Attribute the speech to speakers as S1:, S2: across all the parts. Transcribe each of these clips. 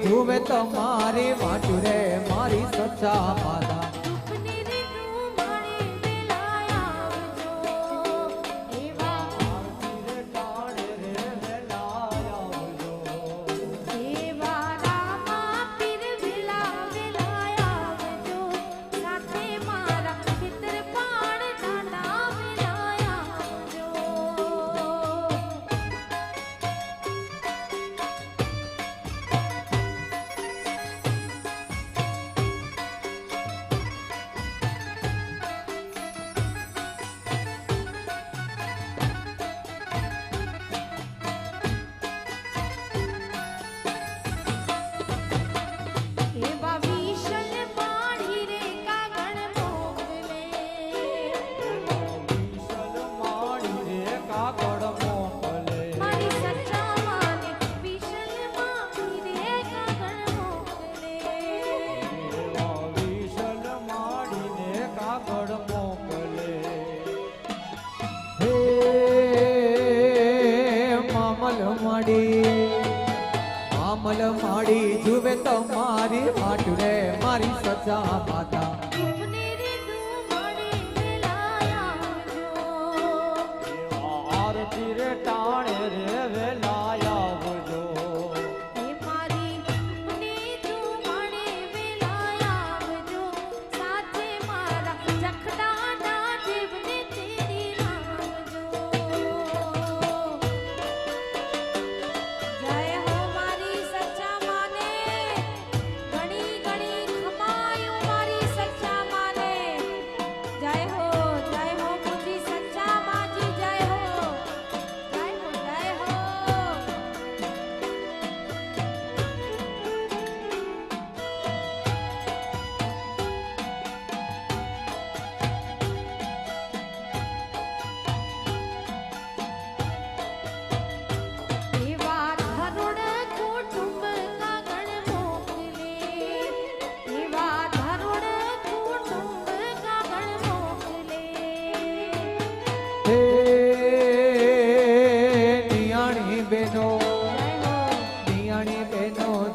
S1: જુવે તમારી વાંચું રે મારી સચ્ચા માતા મામલ માડી જુવે તમારી વાંચું રે મારી સચ્ચા માતા આરતી રે ટાણે રે વેલાય આવજો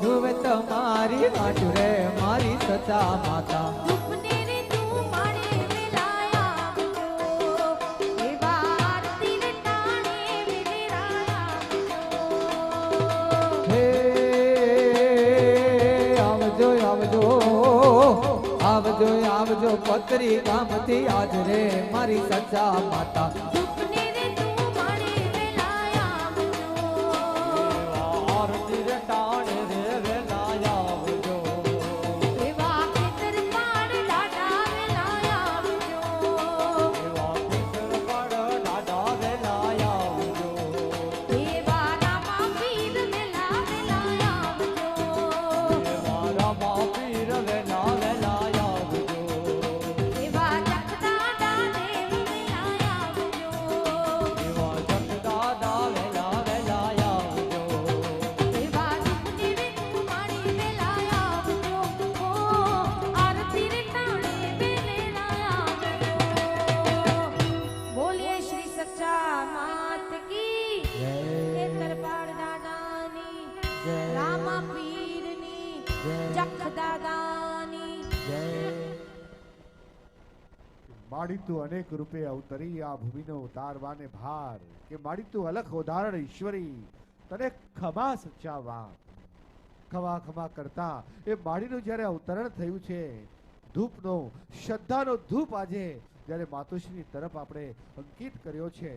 S1: જુવે તમારી વાંચું રે મારી સચ્ચા માતા આવજો આવજો આવજો આવજો પત્રી કામથી આજ રે મારી સચ્ચા માતા
S2: માડી તું અનેક રૂપે અવતરી આ ભૂમિનો ઉતારવાને ભાર, કે માડી તું અલખ ઉદાહરણ ઈશ્વરી, તને ખમા સચ્ચા વાત. ખમા ખમા કરતા એ માડીનું જ્યારે અવતરણ થયું છે, ધૂપનો શ્રદ્ધાનો ધૂપ આજે જ્યારે માતુશ્રીની તરફ આપણે અંકિત કર્યો છે,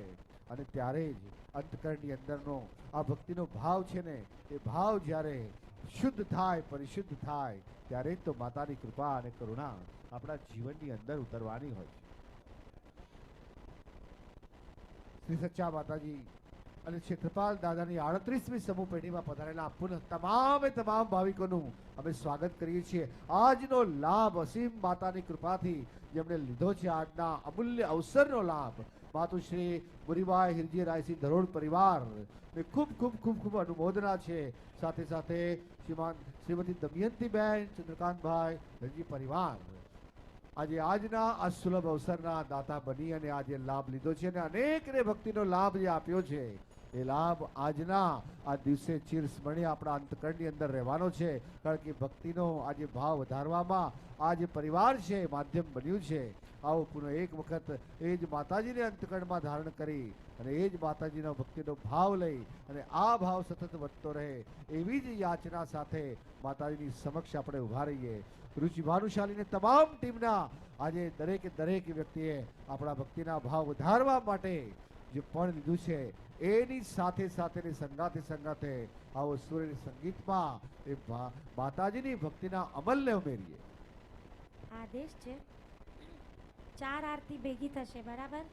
S2: અને ત્યારે જ અંતકરણની અંદરનો આ ભક્તિનો ભાવ છે ને, એ ભાવ જ્યારે શુદ્ધ થાય, પરિશુદ્ધ થાય, ત્યારે જ તો માતાની કૃપા અને કરુણા આપણા જીવનની અંદર ઉતરવાની હોય છે. શ્રી સચ્ચા માતાજી અને ક્ષેત્રપાલ દાદાની 38મી સમૂહ પેઢીમાં પધારેલા પુનઃ તમામ ભાવિકોનું અમે સ્વાગત કરીએ છીએ. આજનો લાભ અસીમ માતાની કૃપાથી જેમણે લીધો છે, આજના અમૂલ્ય અવસરનો લાભ, માતુશ્રી બુરીબાઈ હિરજી રાયસિંહ ધરોડ પરિવાર ને ખૂબ ખૂબ ખૂબ ખૂબ અનુમોદના છે. સાથે સાથે શ્રીમતી દમયંતીબેન ચંદ્રકાંતભાઈ હિરજી પરિવાર આજે આજના આ સુલભ અવસરના દાતા બની અને આજે લાભ લીધો છે, અને અનેકને ભક્તિનો લાભ જે આપ્યો છે, એ લાભ આજના આ દિવસે ચિરસ્મરણીય આપણા અંતકરણની અંદર રહેવાનો છે. કારણ કે ભક્તિનો આજે ભાવ વધારવામાં આ જે પરિવાર છે માધ્યમ બન્યું છે. આવો પુનઃ એક વખત એ જ માતાજીને અંતકરણમાં ધારણ કરી અને એ જ માતાજીનો ભક્તિનો ભાવ લઈ અને આ ભાવ સતત વધતો રહે એવી જ યાચના સાથે માતાજીની સમક્ષ આપણે ઊભા રહીએ. રુચિ ભાનુશાલીને તમામ ટીમના આજે દરેક વ્યક્તિએ આપણા ભક્તિના ભાવ વધારવા માટે જે પણ લીધું છે, એની સાથે સંગાથે આવો સૂર્ય સંગીતમાં એ માતાજીની ભક્તિના અમલને ઉમેરીએ.
S3: આદેશ છે 4 આરતી ભેગી થશે, બરાબર?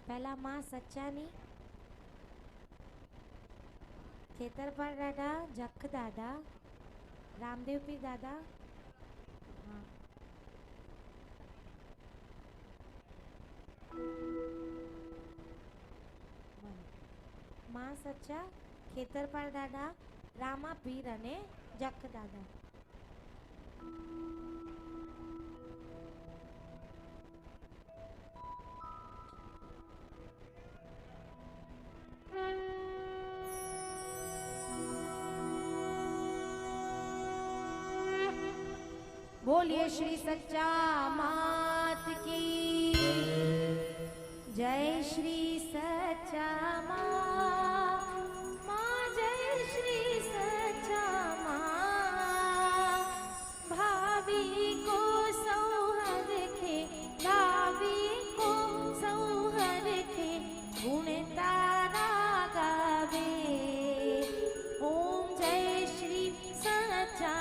S3: પહેલા માં સચ્ચાની, ખેતરપાળ દાદા, જખ દાદા, રામદેવ પીર દાદા, માં સચ્ચા, ખેતરપાળ દાદા, રામા પીર અને જખ દાદા. बोलिए श्री सच्चा मात की जय. श्री सच्चा माँ जय. श्री सच्चा माँ भावी को सौहर खे, भावी को सौहर खे, गुण तारा गावे. ओम जय श्री सच्चा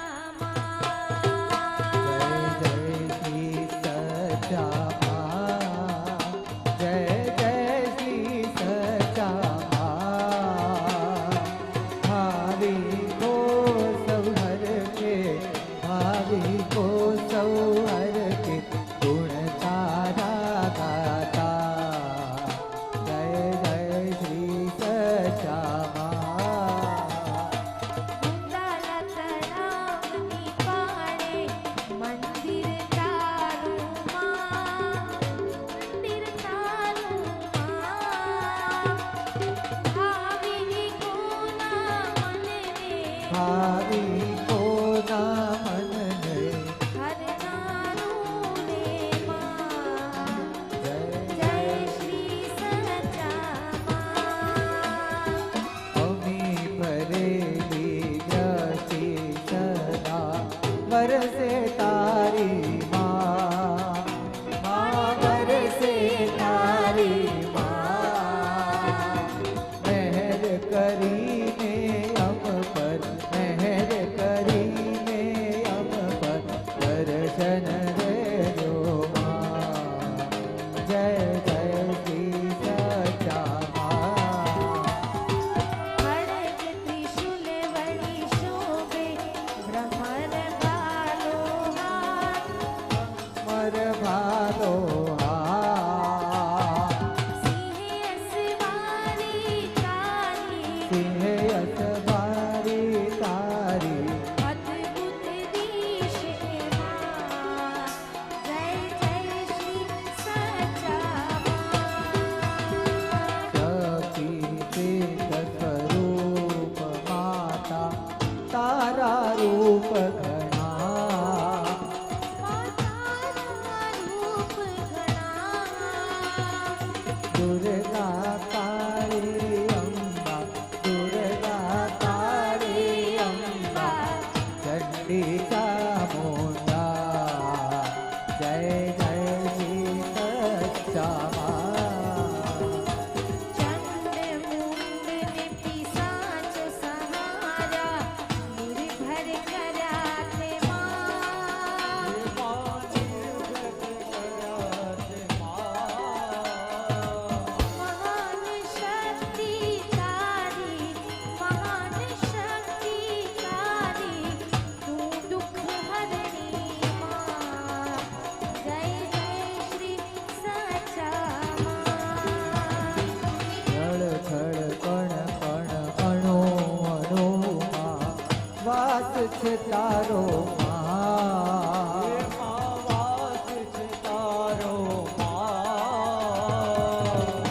S1: છે તારો માં
S4: એમાં વાસ છે તારો માં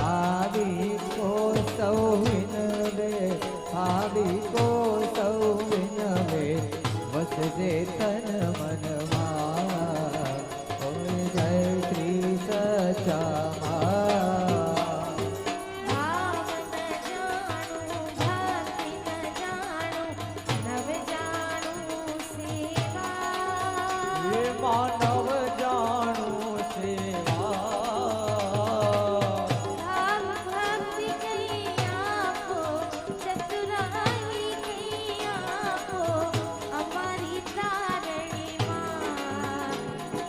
S1: આવી કો સૌ વિનવે આવી કો સૌ વિનવે વસજે તન મનમાં ઓ જય શ્રી સચામાં
S3: ભાવ ન જાણું ભક્તિ ન જાણું નવ જાણું સેવા
S4: એ માનવ જાણું સેવા
S3: ભાવ ભક્તિ કઈ આપો ચતુરાઈ કઈ આપો અમારી તારણીમાં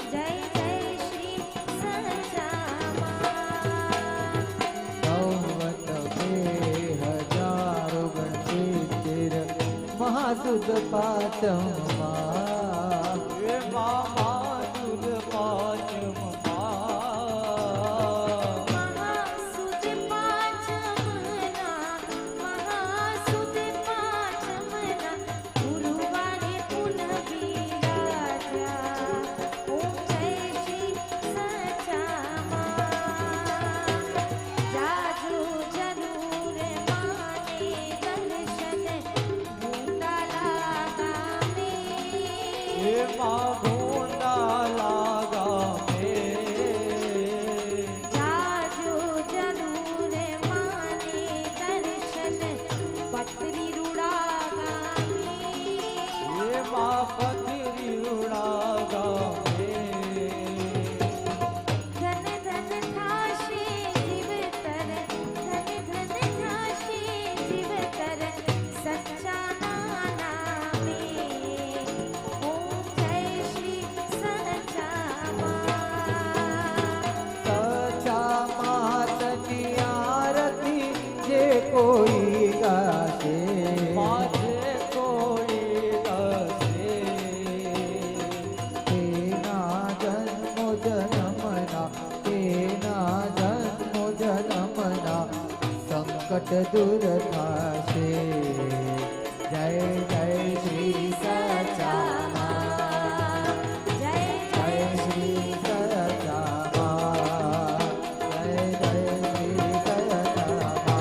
S3: જય જય શ્રી સચામાં
S1: નવવત બે હજારો ગણસિત્તેર મહાસુદ પાંચમમાં
S4: એમાં માતુલ પાંચમમાં
S3: મહાસુદ પાંચમના ગુરુવારે પુનવી રાજા ઓમ જય શ્રી સચામાં જાજુ જરૂર માને દર્શન ભૂંડાલા ગામે
S4: એમાં ભૂંડાલા ગામે
S3: જાજો જરૂર માને દર્શન પતરી રૂડા ગામે
S4: એમાં પથરીડા ગામે
S3: ધન ધન થાશે જીવતર ધન ધન થાશે જીવતર સચ્ચાના નામે ઓમ જય શ્રી સચામાં
S1: સચા માતની આરતી જે કોઈ ગાશે
S4: માથે કોઈ દસે
S1: તેના જન્મો જન્મના તેના જન્મો જન્મના સંકટ દૂર થાશે જય જય શ્રી સચામાં
S3: જય
S1: જય શ્રી સચામાં જય જય શ્રી સચામાં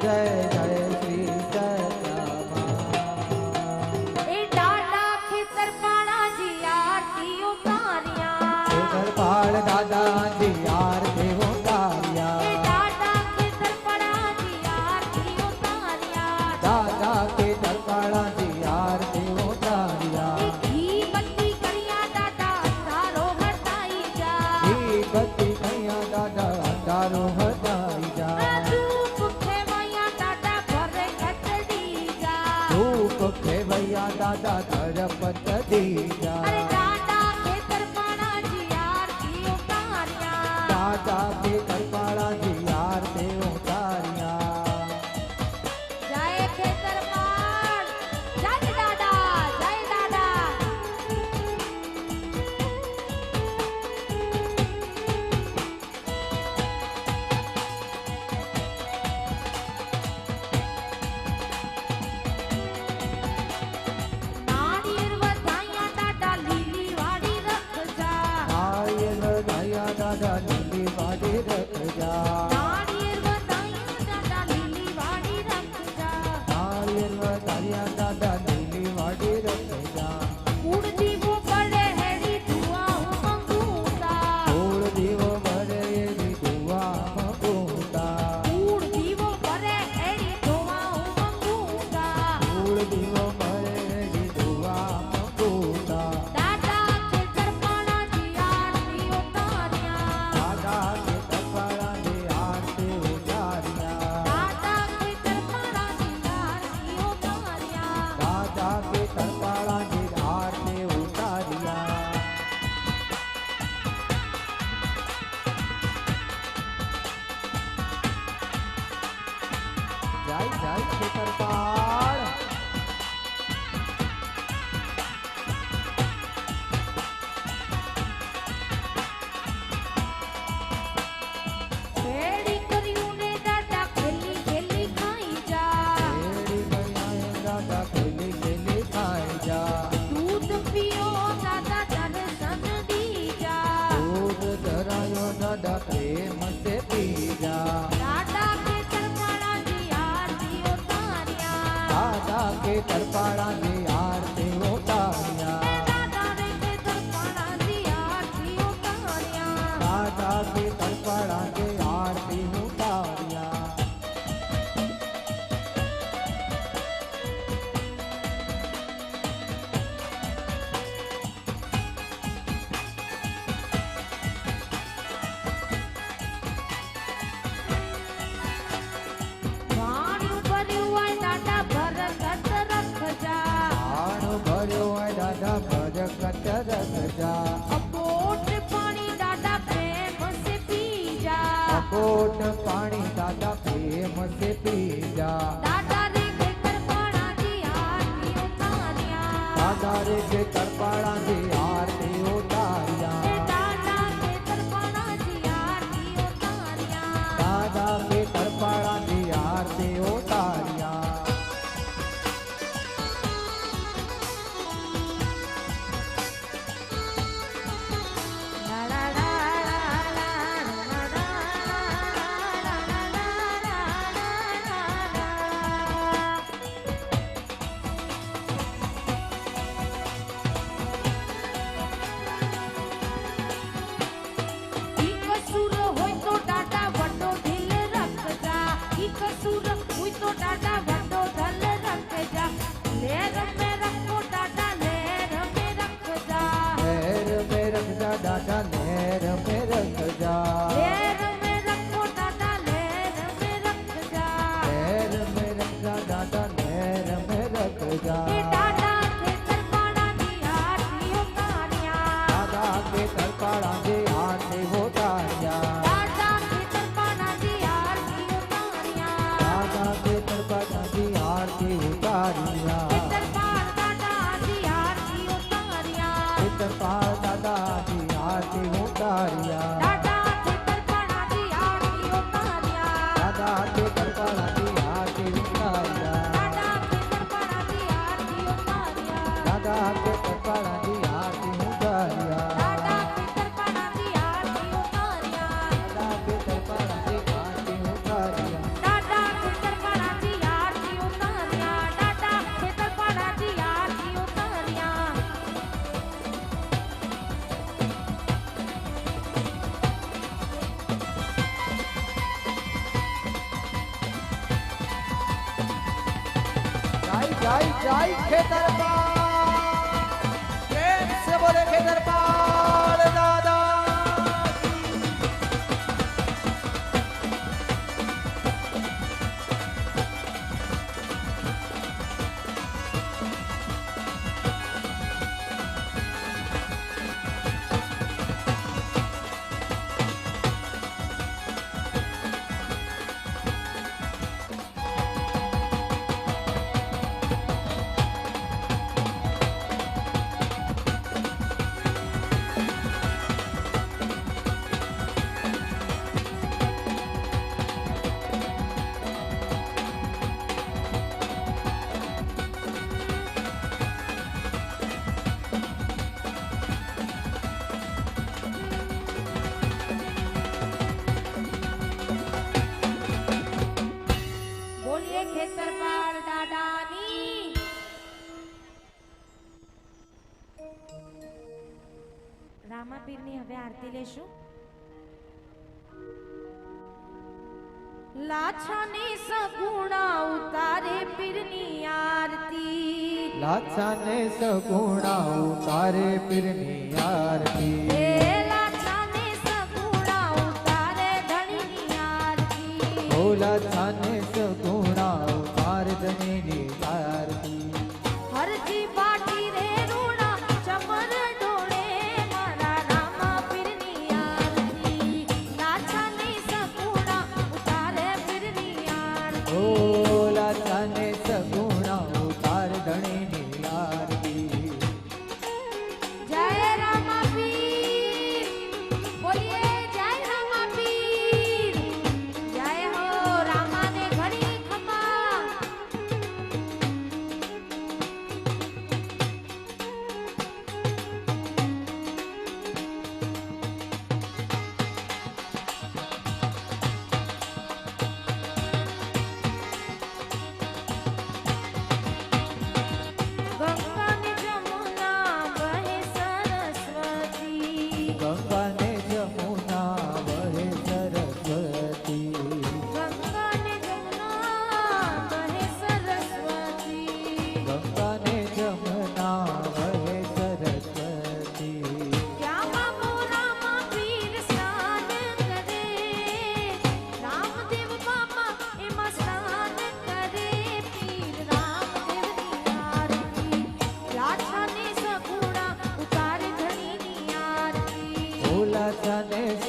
S1: જય જય શ્રી સચામાં
S3: એ ડાડા ખેતર પાણાજી આરતી ઉતાર્યા
S1: ખેતરપાળ દાદાજી આરતી ઉતાર્યા
S3: એ ડાડા ખેતર પાણાજી આરતી ઉતાર્યા
S1: દાદા ખેતરપાળાજી આરતી ઉતાર્યા
S3: ઘી બત્તી કર્યા દાદા તારો હટાઈ જા
S1: ઈ ગતિ કૈયા દાદા અંધારો હટાઈ જા
S3: ધૂપ ખેવાયા દાદા ઘરે ઘટડી જા
S1: ધૂપ ખેવૈયા દાદા ધરપત દીજા
S3: અરે ડાડા ખેતર પાણાજી આરતી ઉતાર્યા
S1: દાદા ખેતરપાળાજી આરતી ઉતાર્યા
S3: જય ખેતર પાળ જય દાદા જય દાદા નાળિયેર વધાયા દાદા લીલી વાડી રખજા
S1: નાળિયેર દયા દાદા લીલી વાડી રખજા
S3: નાળિયેર વધાયા દાદા લીલી વાડી રખજા
S1: નાળિયેર દયા દાદા લીલી વાડી રખજા
S3: કુળ દીવો પડે હેરી ધુઆ હું મંગુતા
S1: ધૂળ દીવો ભરે એવી ધુઆ મગુતા
S3: કુળ દીવો પડે હેરી ધુઆ હું મંગુતા
S1: ધૂળ દીવો ભરે એવી ધુઆ મગુતા
S3: દાદા ખેતર પાણાજી આરતી ઉતાર્યા
S1: દાદા ખેતરપાળાજી આરતી ઉતાર્યા
S3: દાદા ખેતર પાણાજી આરતી ઉતાર્યા
S1: દાદા ખેતરપાળાજી આરતી ઉતાર્યા જય જય ખેતરપાળ
S3: ભેડી કર્યું ને દાદા ખેલી ખેલી ખાઈ જા
S1: ખેડી ગયાએ દાદા ખેલી ખેલી ખેતરપાડા ની આરતી ઉતાર્યા
S3: દાદા રે ખેતરપાડા ની આરતી ઉતાર્યા
S1: દાદા ખેતરપાડા ની આરતી ઉતાર્યા
S3: પાણી ભર્યું હોય દાદા ભરગત રખજા
S1: આણું ભર્યું હોય દાદા ભરગત રખજા
S3: અબોટ પાણી દાદા પ્રેમ સે પી જા
S1: અકોટ પાણી દાદા પ્રેમ સે પી જા
S3: દાદા રે ખેતરપાડા ની આરતી ઉતાર્યા
S1: દાદા રે ખેતરપાડા ની આરતી ઉતાર્યા
S3: દાદા ખેતરપાડા ની આરતી ઉતાર્યા
S1: દાદા ખેતરપાડા ની આરતી ઉતાર્યા
S3: ઈ કસૂર હોય તો દાદા વડો દિલ રાખજા ઈ કસૂર હોય તો દાદા વડો દિલ રાખજા લેર મે રખો દાદા લેર મે રખજા
S1: લહેર મે રખજા દાદા લહેર મે રખજા
S3: લેર મે રખો દાદા લેર મે રખજા
S1: લહેર મે રખજા દાદા લહેર મે રખજા
S3: એ દાદા ખેતરપાડા ની આરતી ઉતાર્યા
S1: દાદા ખેતરપાડા ની આરતી ઉતાર્યા
S3: દાદા ખેતરપાડા ની આરતી ઉતાર્યા
S1: દાદા ખેતરપાડા ની આરતી ઉતાર્યા
S3: ખેતરપાળ દાદા ની આરતી ઉતાર્યા
S1: ખેતરપાળ દાદા ની આરતી ઉતાર્યા
S3: દાદા ખેતરપાડા ની આરતી ઉતાર્યા
S1: દાદા ખેતરપાડા ની આરતી ઉતાર્યા
S3: દાદા ખેતરપાડા ની આરતી ઉતાર્યા
S1: દાદા ખેતરપાડા ની આરતી ઉતાર્યા
S3: દાદા ખેતરપાડા ની આરતી ઉતાર્યા
S1: દાદા ખેતરપાડા ની આરતી ઉતાર્યા
S3: દાદા ખેતરપાડા ની આરતી ઉતાર્યા દાદા ખેતરપાડા ની આરતી ઉતાર્યા
S1: जय जय खेतरपाल प्रेम से बोले खेतरपाल दादा
S3: બોલીએ ખેતરપાળ દાદાની રામાપીરની હવે આરતી લેશું લાછાની સગુણા ઉતારે પીરની આરતી
S1: लाछा ने सगुणा उतारे पीરની आरती
S3: એ લાછાને સગુણા ઉતારે ધણીની આરતી
S1: ओ लाछा ने सगुणा उतारे धनीની आरती
S3: હરજી પાટી રે રૂણા ચમર ડોળે મારા રામા પીરની આરતી લાછાની સગુણા ઉતારે પીરની આરતી
S1: ओ लाछा ने सगुणा उतारे धनीની आरती
S3: જય રામા પીર બોલીએ જય રામા પીર જય હો રામાને ઘણી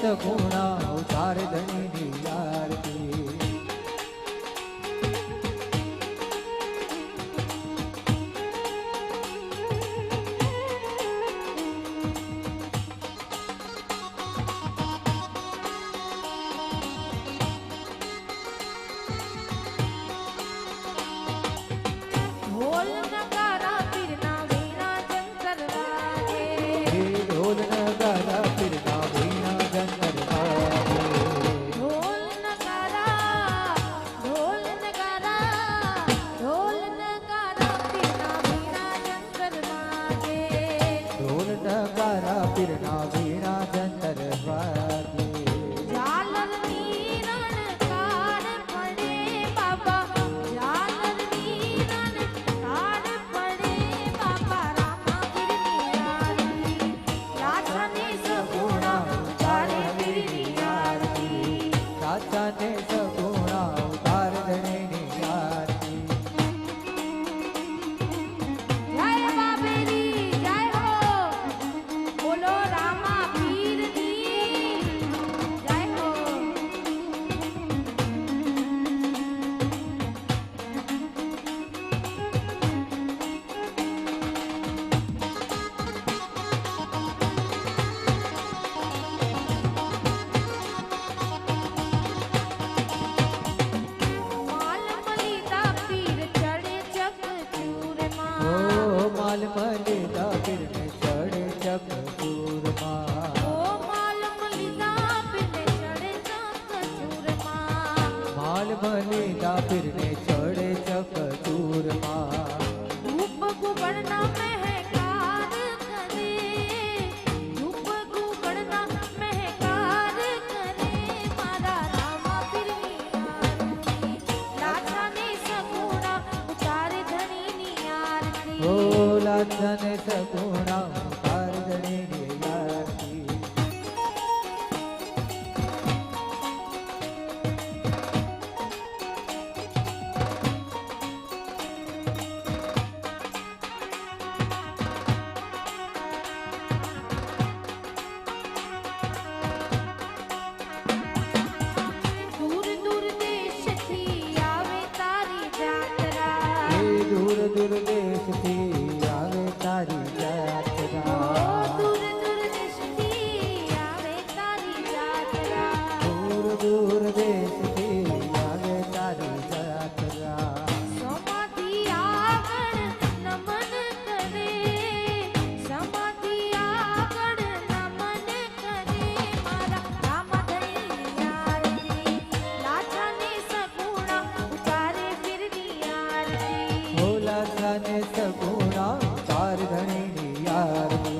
S1: સગુણા ઉતાર ધણીની આરતી
S3: ઢોલ નગારા પીરના વીણા જંતર વાગે
S1: હે ઢોલ નગારા પીરના વીણા જંતર વાગે
S3: ઢોલ નગારા ઢોલ નગારા ઢોલ નગારા પીરના વીણા જંતર વાગે
S1: ઢોલ નગારા પીરના વીણા જંતર વાગે
S3: ઝાલરની રણકાર પડે બાબા ઝાલરની રણકાર પડે બાબા રામાપીરની આરતી રાજાને સગુણા ઉતારે પીરની આરતી
S1: રાજાને સગુણા ઉતાર ધણીની આરતી
S3: જય બાબેરી જય હો બોલો રામા પીરની જય હો માલ મલીદા પીર ચડે ચકચૂરમાં
S1: ઓ માલ મલીદા પીરને ચડે ચકચૂરમાં
S3: ઓ માલ મલીદા પીરને ચડે ચકચૂરમાં
S1: માલ મલીદા પીરને ચડે ચકચૂરમાં
S3: ધૂપ ગુગળના મહેકાર કરે ધૂપ ગુગળના મહેકાર કરે મારા રામા પીરની આરતી રાજાને સગુણા ઉતારે ધણીની આરતી
S1: ઓ લાજાને સગુણા ઉતાર ધણીની આરતી
S3: દૂર દૂર દેશથી આવે તારી જાત્રા
S1: એ દૂર દૂર દેશથી આવે તારી
S3: ઓ
S1: યાત્રા
S3: દૂર દૂર દેશથી આવે તારી જાત્રા
S1: દૂર દૂર દેશથી આવે તારી યાત્રા
S3: સમાધિ આગળ નમન કરે સમાધિ આગળ નમન કરે મારા રામાધણીની આરતી લાજાને સગુણા ઉતારે પીરની આરતી
S1: ઓ લાજાને સગુણા ઉતાર ધણીની આરતી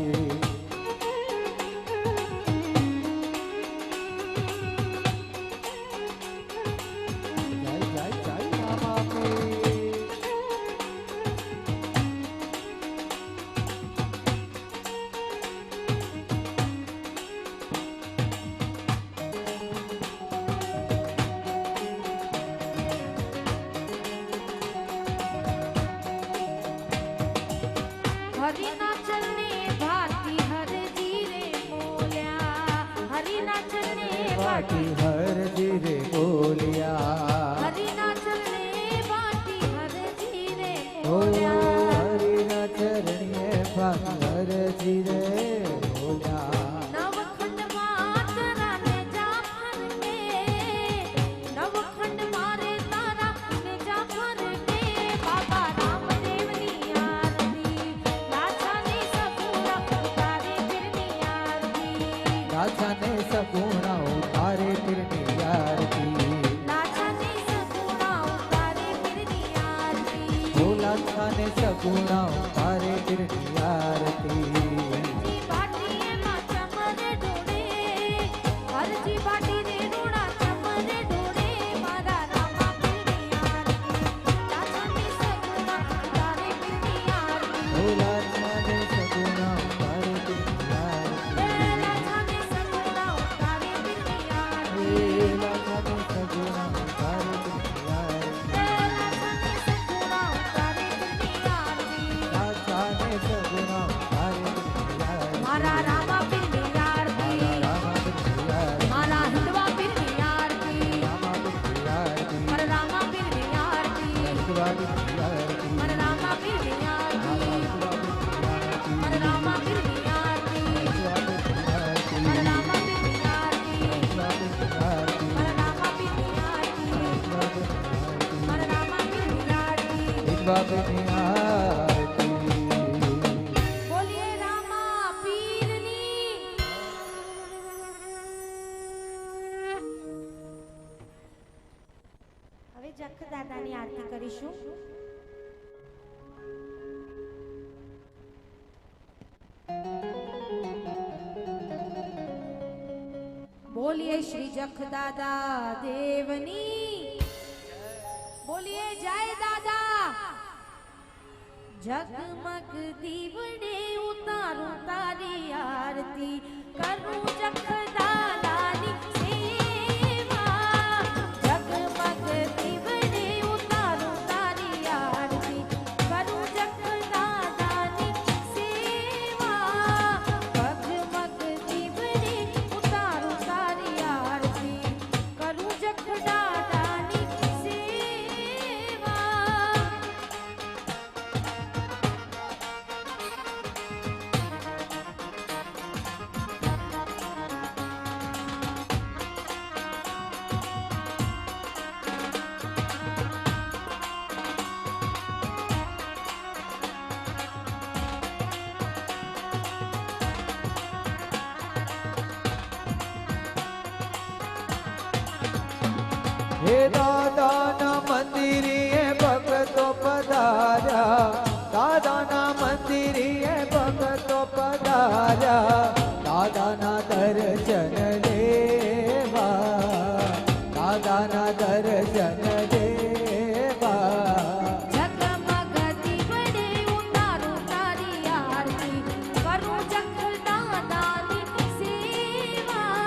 S1: જય જય જય રામા પીર
S3: હરિના ચરણે ભાતી હરજી રે બોલ્યા હરિના ચરણે
S1: વાટી
S3: ભાતી
S1: હરજી રે બોલ્યા
S3: હરિના ચરણે ભાતી હરજી રે
S1: ઓ
S3: બોલ્યા
S1: હરિના ચરણીએ ભાટી હરજી રે બોલ્યા
S3: નવખંડ માતરા ને જાફર ને નવખંડ મારે તારા ને જાફર ને બાબા રામદેવની આરતી રાજાને સગુણા ઉતારે પીરની આરતી
S1: રાજાને સગુણા ઉતારે પીરની આરતી
S3: રાજાને સગુણા ઉતારે પીરની આરતી
S1: ભોલાને સગુણા ઉતારે પીરની આરતી
S3: હરજી બાટી એમાં ચમરે ઢોળે હરજી બાટી રે રૂડા ચમરે ઢોળે મારા રામા પીરની આરતી રાજાને સગુણા ઉતારે પીરની આરતી
S1: ભોલાને સગુણા ઉતારે પીરની આરતી
S3: રાજાને સગુણા ઉતારે પીરની આરતી
S1: એ લાજાને સગુણા ઉતારે પીરની આરતી
S3: રાજાને સગુણા ઉતારે પીરની આરતી
S1: રાજાને સગુણા ઉતારે પીરની બાપની આરતી
S3: બોલીએ રામા પીરની હવે જખ દાદાની આરતી કરીશું. બોલીએ શ્રી જખ દાદા દેવની બોલીએ જય દાદા. જગમગ દીવડે ઉતારું તારી આરતી કરું જખ દાદાની સેવા. જગમગ દીવડે ઉતારું તારી આરતી કરું જખ દાદાની સેવા. જગમગ દીવડે ઉતારું તારી આરતી કરું જખ દાદાની સેવા.
S1: હે દાદાના મંદિરે ભક્તો પધાર્યા દાદાના મંદિરે ભક્તો પધાર્યા દાદાના દર્શન લેવા દાદાના દર્શન લેવા
S3: જગમગ દીવડે ઉતારું તારી આરતી કરું જખ દાદાની સેવા.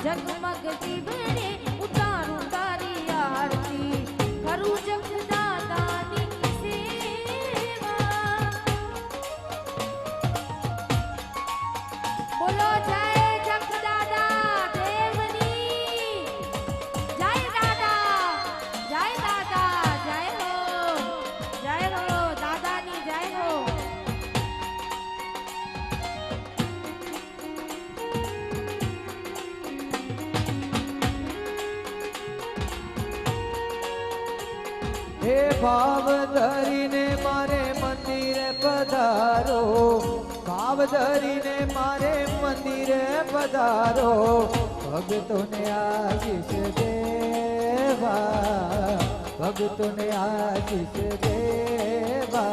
S3: જગમગ દીવડે ઉતારું તારી આરતી કરું જખ દાદાની સેવા. બોલો જય જખ દાદા દેવની જય દાદા જય દાદા જય હો દાદાની જય હો.
S1: હે ભાવ ધરીને મારે મંદિરે પધારો ભાવ ધરીને મારે મંદિરે પધારો ભક્તોને આશીષ દેવા ભક્તોને આશીષ દેવા